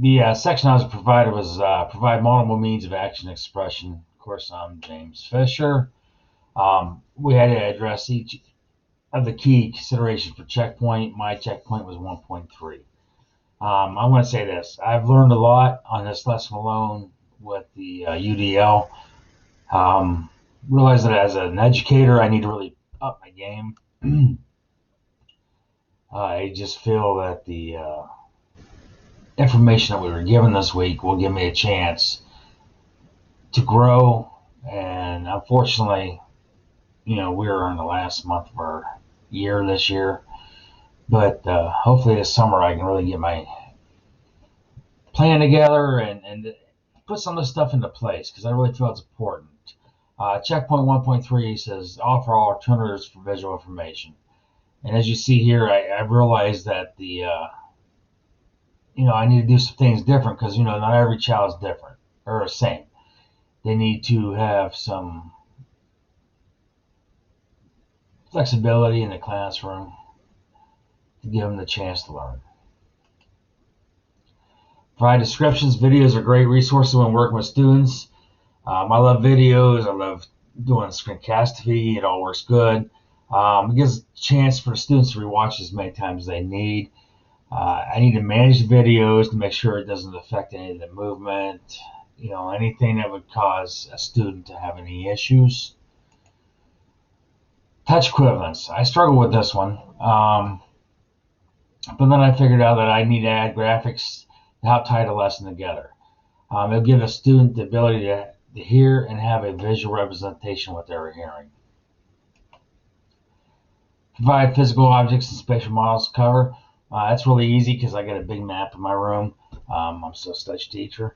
The section I was provided was provide multiple means of action expression. Of course, I'm James Fisher. We had to address each of the key considerations for checkpoint. My checkpoint was 1.3. I want to say this. I've learned a lot on this lesson alone with the UDL. Realize that as an educator, I need to really up my game. I just feel that the information that we were given this week will give me a chance to grow. And unfortunately, we're in the last month of our year this year. But hopefully this summer I can really get my plan together and put some of this stuff into place because I really feel it's important. Checkpoint 1.3 says offer alternatives for visual information. And as you see here, I've realized that I need to do some things different because, not every child is different or the same. They need to have some flexibility in the classroom to give them the chance to learn. Provide descriptions. Videos are great resources when working with students. I love videos. I love doing screencasting. It all works good. It gives a chance for the students to rewatch as many times as they need. I need to manage the videos to make sure it doesn't affect any of the movement, anything that would cause a student to have any issues. Touch equivalence. I struggle with this one. But then I figured out that I need to add graphics to help tie the lesson together. It'll give a student the ability to hear and have a visual representation of what they're hearing. Provide physical objects and spatial models cover. That's really easy because I got a big map in my room. I'm a social teacher.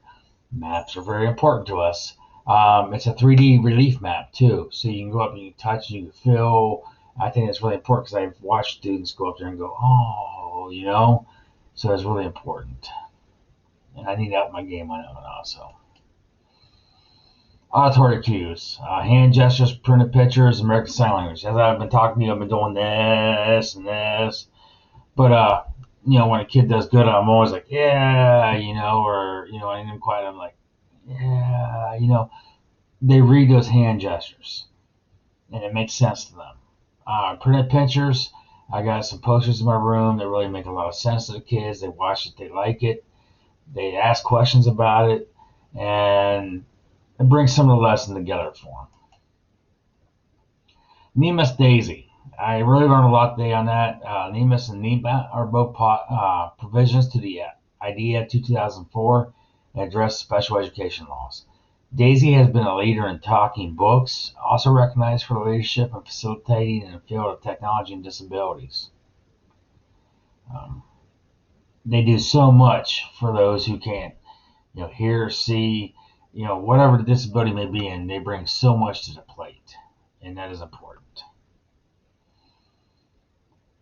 Maps are very important to us. It's a 3D relief map too, so you can go up and you can touch, and you can feel. I think it's really important because I've watched students go up there and go, oh, so it's really important. And I need to up my game on it also. Auditory cues, hand gestures, printed pictures, American Sign Language. As I've been talking to you, I've been doing this and this. But, when a kid does good, I'm always like, yeah, or, I need them quiet. I'm like, yeah, they read those hand gestures and it makes sense to them. Printed pictures, I got some posters in my room that really make a lot of sense to the kids. They watch it, they like it, they ask questions about it, and it brings some of the lesson together for them. Nemus Daisy. I really learned a lot today on that. Nemus and NEMA are both provisions to the IDEA 2004 and address special education laws. Daisy has been a leader in talking books, also recognized for leadership and facilitating in the field of technology and disabilities. They do so much for those who can't, hear, see, whatever the disability may be, and they bring so much to the plate, and that is important.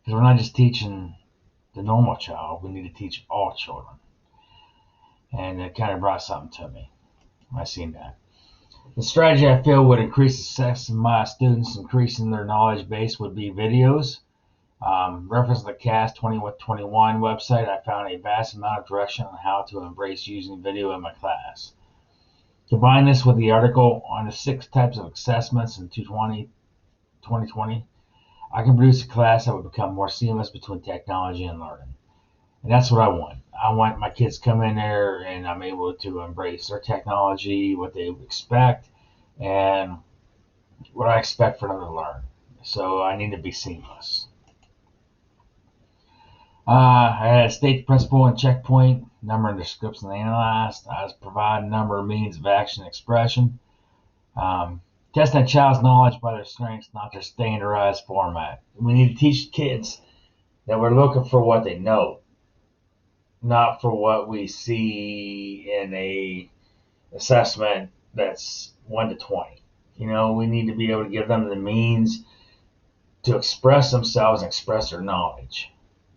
Because we're not just teaching the normal child, we need to teach all children. And it kind of brought something to me. I seen that. The strategy I feel would increase the success of my students, increasing their knowledge base, would be videos. Reference the CAS 2021 website, I found a vast amount of direction on how to embrace using video in my class. Combine this with the article on the 6 types of assessments in 2020, I can produce a class that would become more seamless between technology and learning. And that's what I want. I want my kids to come in there and I'm able to embrace their technology, what they expect, and what I expect for them to learn. So I need to be seamless. I had a state principle and checkpoint, number and description analyzed. I was providing a number of means of action and expression. Testing a child's knowledge by their strengths, not their standardized format. We need to teach kids that we're looking for what they know, not for what we see in a assessment that's 1 to 20. We need to be able to give them the means to express themselves and express their knowledge.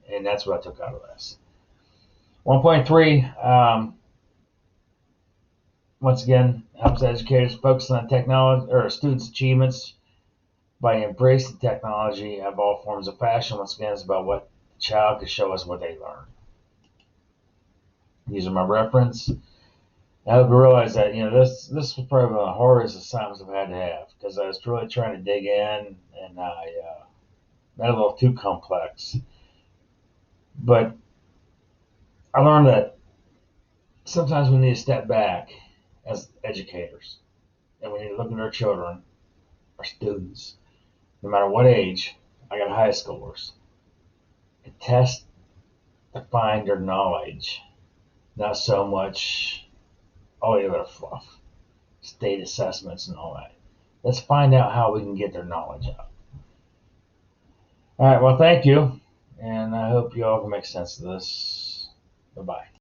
And that's what I took out of this. 1.3, once again, helps educators focus on technology or students' achievements by embracing technology of all forms of fashion. Once again, it's about what the child can show us what they learn. These are my reference. I hope you realize that this was probably one of the hardest assignments I've had to have because I was really trying to dig in and I made it a little too complex. But I learned that sometimes we need to step back as educators and we need to look at our children, our students, no matter what age. I got high schoolers, and test to find their knowledge, not so much all the other fluff, state assessments and all that. Let's find out how we can get their knowledge up. All right, well, thank you, and I hope you all can make sense of this. Bye-bye.